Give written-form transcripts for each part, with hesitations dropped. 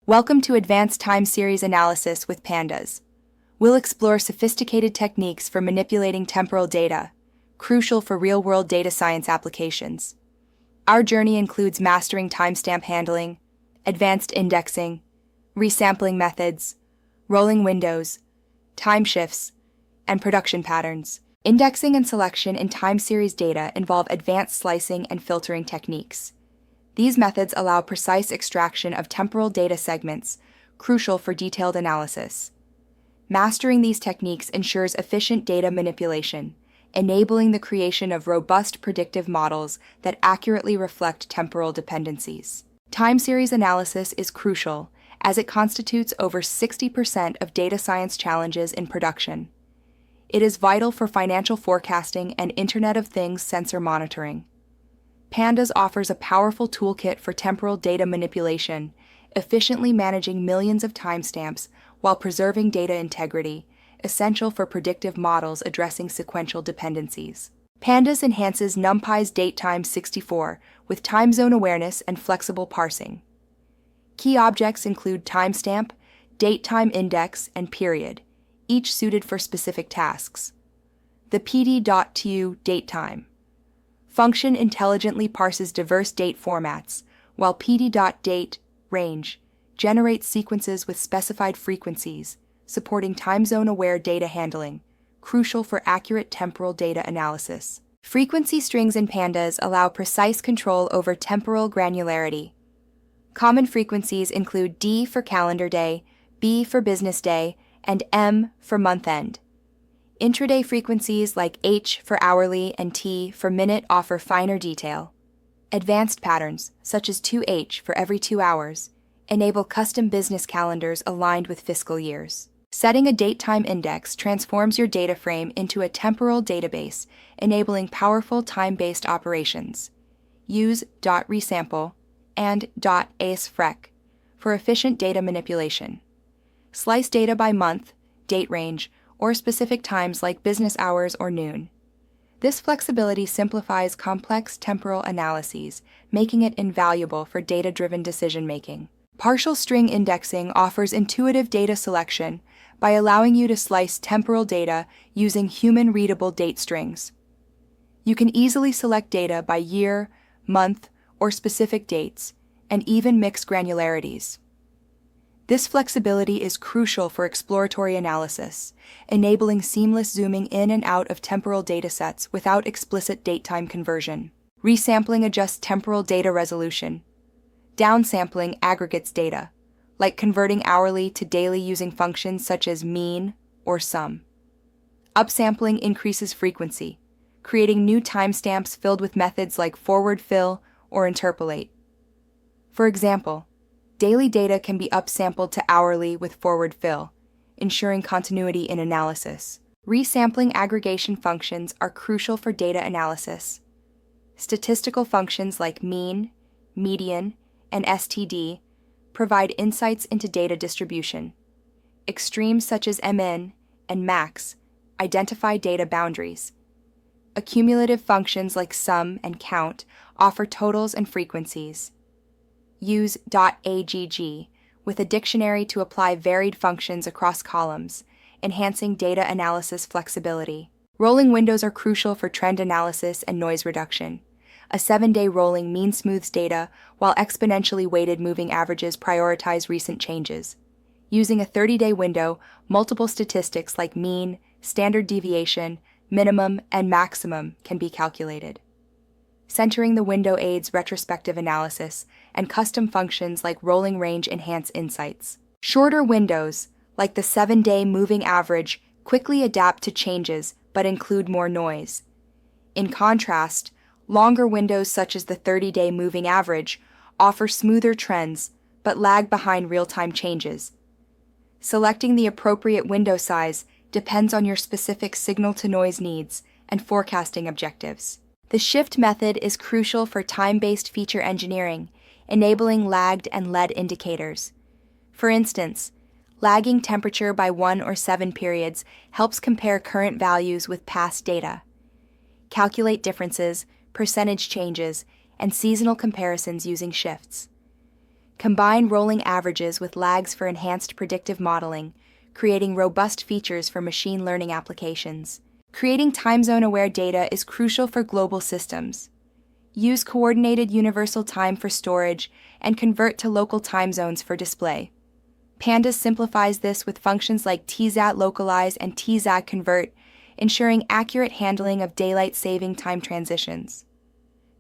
Welcome to Advanced Time Series Analysis with Pandas. We'll explore sophisticated techniques for manipulating temporal data, crucial for real-world data science applications. Our journey includes mastering timestamp handling, advanced indexing, resampling methods, rolling windows, time shifts, and production patterns. Indexing and selection in time series data involve advanced slicing and filtering techniques. These methods allow precise extraction of temporal data segments, crucial for detailed analysis. Mastering these techniques ensures efficient data manipulation, enabling the creation of robust predictive models that accurately reflect temporal dependencies. Time series analysis is crucial, as it constitutes over 60% of data science challenges in production. It is vital for financial forecasting and Internet of Things sensor monitoring. Pandas offers a powerful toolkit for temporal data manipulation, efficiently managing millions of timestamps while preserving data integrity, essential for predictive models addressing sequential dependencies. Pandas enhances NumPy's datetime 64 with time zone awareness and flexible parsing. Key objects include timestamp, datetime index, and period, each suited for specific tasks. The pd.to datetime function intelligently parses diverse date formats, while pd.date range generates sequences with specified frequencies, supporting time zone-aware data handling, crucial for accurate temporal data analysis. Frequency strings in Pandas allow precise control over temporal granularity. Common frequencies include D for calendar day, B for business day, and M for month end. Intraday frequencies like H for hourly and T for minute offer finer detail. Advanced patterns, such as 2H for every 2 hours, enable custom business calendars aligned with fiscal years. Setting a datetime index transforms your data frame into a temporal database, enabling powerful time-based operations. Use .resample and .asefrec for efficient data manipulation. Slice data by month, date range, or specific times like business hours or noon. This flexibility simplifies complex temporal analyses, making it invaluable for data-driven decision-making. Partial string indexing offers intuitive data selection by allowing you to slice temporal data using human-readable date strings. You can easily select data by year, month, or specific dates, and even mix granularities. This flexibility is crucial for exploratory analysis, enabling seamless zooming in and out of temporal datasets without explicit datetime conversion. Resampling adjusts temporal data resolution. Downsampling aggregates data, like converting hourly to daily using functions such as mean or sum. Upsampling increases frequency, creating new timestamps filled with methods like forward fill or interpolate. For example, daily data can be upsampled to hourly with forward fill, ensuring continuity in analysis. Resampling aggregation functions are crucial for data analysis. Statistical functions like mean, median, and STD provide insights into data distribution. Extremes such as MN and max identify data boundaries. Accumulative functions like sum and count offer totals and frequencies. Use .agg with a dictionary to apply varied functions across columns, enhancing data analysis flexibility. Rolling windows are crucial for trend analysis and noise reduction. A 7-day rolling mean smooths data, while exponentially weighted moving averages prioritize recent changes. Using a 30-day window, multiple statistics like mean, standard deviation, minimum, and maximum can be calculated. Centering the window aids retrospective analysis, and custom functions like rolling range enhance insights. Shorter windows, like the 7-day moving average, quickly adapt to changes but include more noise. In contrast, longer windows such as the 30-day moving average offer smoother trends but lag behind real-time changes. Selecting the appropriate window size depends on your specific signal-to-noise needs and forecasting objectives. The shift method is crucial for time-based feature engineering, enabling lagged and led indicators. For instance, lagging temperature by 1 or 7 periods helps compare current values with past data. Calculate differences, percentage changes, and seasonal comparisons using shifts. Combine rolling averages with lags for enhanced predictive modeling, creating robust features for machine learning applications. Creating time zone-aware data is crucial for global systems. Use coordinated universal time for storage and convert to local time zones for display. Pandas simplifies this with functions like tzat localize and tzat convert, ensuring accurate handling of daylight saving time transitions.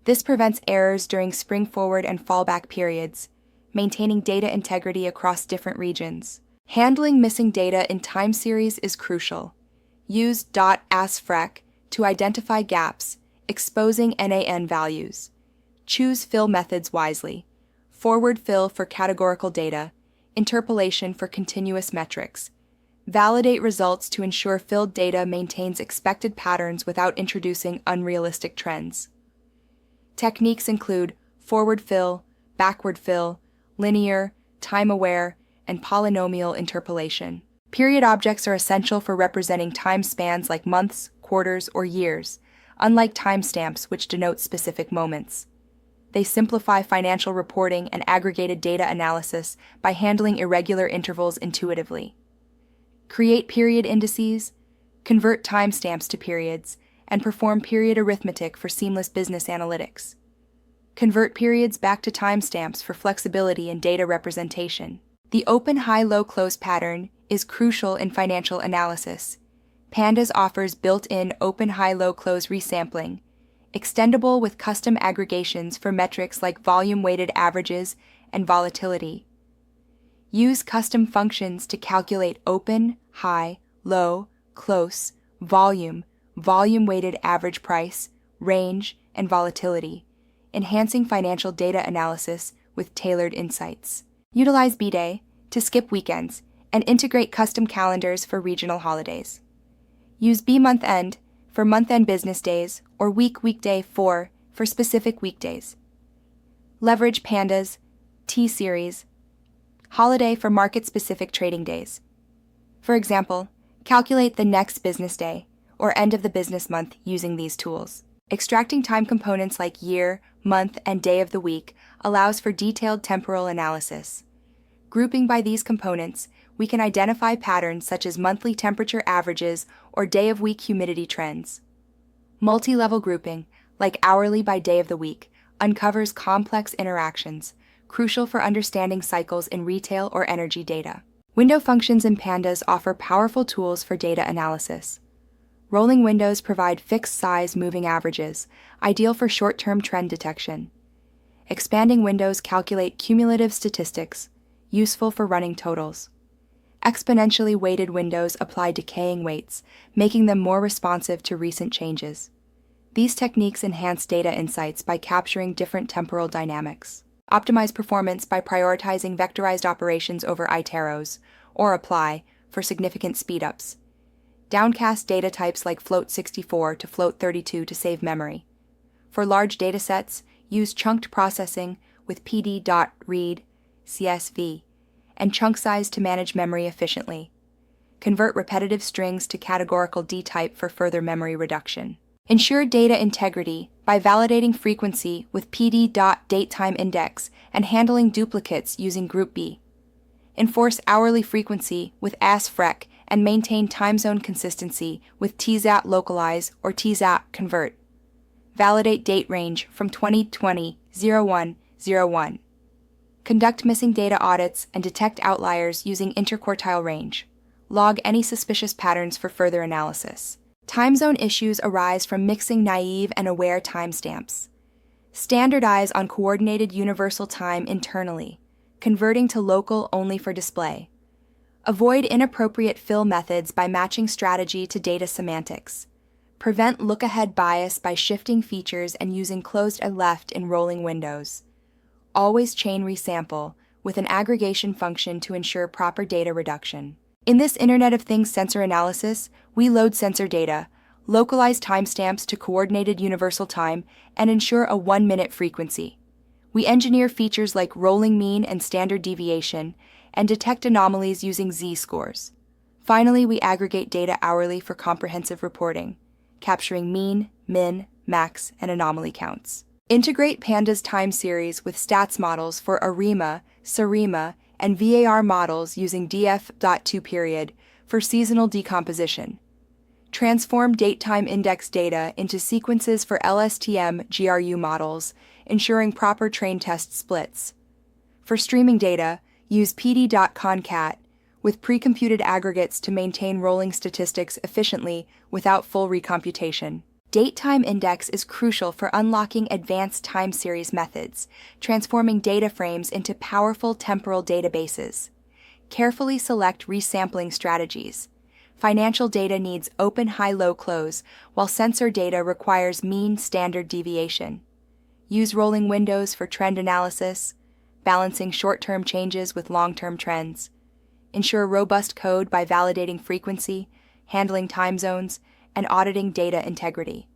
This prevents errors during spring forward and fallback periods, maintaining data integrity across different regions. Handling missing data in time series is crucial. Use .asfrec to identify gaps, exposing NaN values. Choose fill methods wisely. Forward fill for categorical data, interpolation for continuous metrics. Validate results to ensure filled data maintains expected patterns without introducing unrealistic trends. Techniques include forward fill, backward fill, linear, time-aware, and polynomial interpolation. Period objects are essential for representing time spans like months, quarters, or years, unlike timestamps which denote specific moments. They simplify financial reporting and aggregated data analysis by handling irregular intervals intuitively. Create period indices, convert timestamps to periods, and perform period arithmetic for seamless business analytics. Convert periods back to timestamps for flexibility in data representation. The open high-low close pattern is crucial in financial analysis. Pandas offers built-in open high-low close resampling, extendable with custom aggregations for metrics like volume-weighted averages and volatility. Use custom functions to calculate open, high, low, close, volume, volume-weighted average price, range, and volatility, enhancing financial data analysis with tailored insights. Utilize B-Day to skip weekends and integrate custom calendars for regional holidays. Use B-month-end for month-end business days or weekday 4 for specific weekdays. Leverage Pandas, T-Series, holiday for market-specific trading days. For example, calculate the next business day or end of the business month using these tools. Extracting time components like year, month, and day of the week allows for detailed temporal analysis. Grouping by these components, we can identify patterns such as monthly temperature averages or day-of-week humidity trends. Multi-level grouping, like hourly by day of the week, uncovers complex interactions, crucial for understanding cycles in retail or energy data. Window functions in Pandas offer powerful tools for data analysis. Rolling windows provide fixed-size moving averages, ideal for short-term trend detection. Expanding windows calculate cumulative statistics, useful for running totals. Exponentially weighted windows apply decaying weights, making them more responsive to recent changes. These techniques enhance data insights by capturing different temporal dynamics. Optimize performance by prioritizing vectorized operations over iteros, or apply, for significant speedups. Downcast data types like float64 to float32 to save memory. For large datasets, use chunked processing with pd.read CSV, and chunk size to manage memory efficiently. Convert repetitive strings to categorical dtype for further memory reduction. Ensure data integrity by validating frequency with pd.datetimeIndex and handling duplicates using Group B. Enforce hourly frequency with asfrec and maintain time zone consistency with tzat localize or tzat convert. Validate date range from 2020-01-01. Conduct missing data audits and detect outliers using interquartile range. Log any suspicious patterns for further analysis. Time zone issues arise from mixing naive and aware timestamps. Standardize on coordinated universal time internally, converting to local only for display. Avoid inappropriate fill methods by matching strategy to data semantics. Prevent look-ahead bias by shifting features and using closed and left in rolling windows. Always chain resample with an aggregation function to ensure proper data reduction. In this Internet of Things sensor analysis, we load sensor data, localize timestamps to coordinated universal time, and ensure a 1-minute frequency. We engineer features like rolling mean and standard deviation, and detect anomalies using z-scores. Finally, we aggregate data hourly for comprehensive reporting, capturing mean, min, max, and anomaly counts. Integrate Pandas time series with stats models for ARIMA, SARIMA, and VAR models using df.2 for seasonal decomposition. Transform date-time index data into sequences for LSTM GRU models, ensuring proper train test splits. For streaming data, use pd.concat with pre-computed aggregates to maintain rolling statistics efficiently without full recomputation. Date-time index is crucial for unlocking advanced time series methods, transforming data frames into powerful temporal databases. Carefully select resampling strategies. Financial data needs open high-low close, while sensor data requires mean standard deviation. Use rolling windows for trend analysis, balancing short-term changes with long-term trends. Ensure robust code by validating frequency, handling time zones, and auditing data integrity.